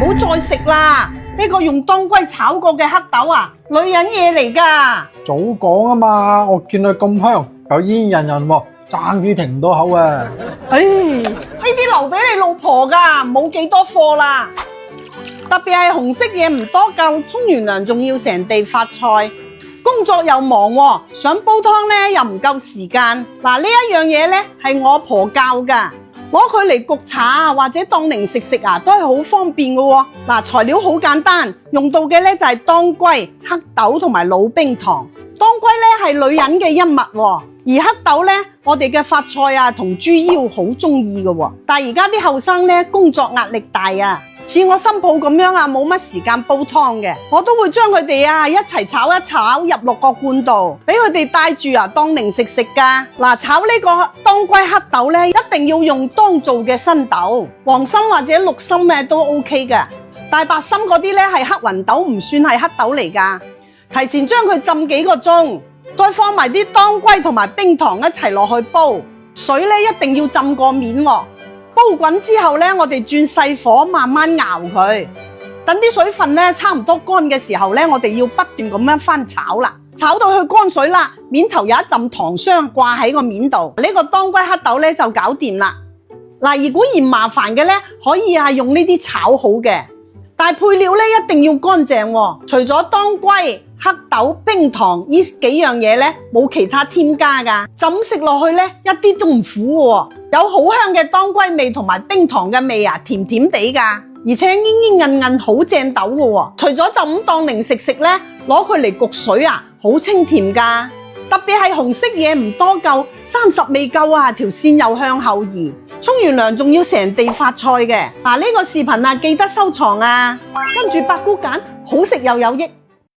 唔好再食啦！呢個用當歸炒過嘅黑豆啊，女人嘢嚟㗎。早講啊嘛，我見佢咁香，又煙韌韌喎，爭啲停唔到口啊！唉，呢啲留俾你老婆㗎，冇幾多貨啦。特別係紅色嘢唔多夠，沖完涼仲要成地發菜，工作又忙喎，想煲湯呢又唔夠時間。嗱，呢一樣嘢呢係我婆教㗎，攞佢嚟焗茶啊，或者當零食食啊，都係好方便㗎喎。嗱，材料好簡單，用到嘅呢就係當歸、黑豆同埋老冰糖。當歸呢係女人嘅恩物喎，而黑豆呢，我哋嘅發菜啊同豬腰好中意㗎喎。但係而家啲後生呢，工作壓力大啊。似我新抱咁樣啊，冇乜時間煲湯嘅，我都會將佢哋啊一齊炒一炒，入落個罐度，俾佢哋帶住啊當零食食噶。嗱，炒呢個當歸黑豆呢，一定要用當造嘅新豆，黃心或者綠心嘅都 OK 嘅。大白心嗰啲呢係黑雲豆，唔算係黑豆嚟噶。提前將佢浸幾個鐘，再放埋啲當歸同埋冰糖一齊落去煲，水呢一定要浸過面喎。煲滾之後呢，我哋轉細火慢慢熬佢，等啲水分呢差唔多乾嘅時候呢，我哋要不斷咁樣翻炒啦，炒到佢乾水啦，面頭有一陣糖霜掛喺個面度，呢個當歸黑豆呢就搞掂啦。嗱，如果嫌麻煩嘅呢，可以係用呢啲炒好嘅，但係配料呢一定要乾淨喎，除咗當歸、黑豆、冰糖呢幾樣嘢呢，冇其他添加噶，怎食落去呢，一啲都唔苦喎。有好香嘅當歸味同埋冰糖嘅味啊，甜甜地噶，而且煙煙韌韌，好正豆嘅喎。除咗就咁當零食食呢，攞佢嚟焗水啊，好清甜噶。特別係紅色嘢唔多夠，30未夠啊，條線又向後移。沖完涼仲要成地發菜嘅。嗱，呢個視頻啊，記得收藏啊。跟住百菇鹼，好食又有益。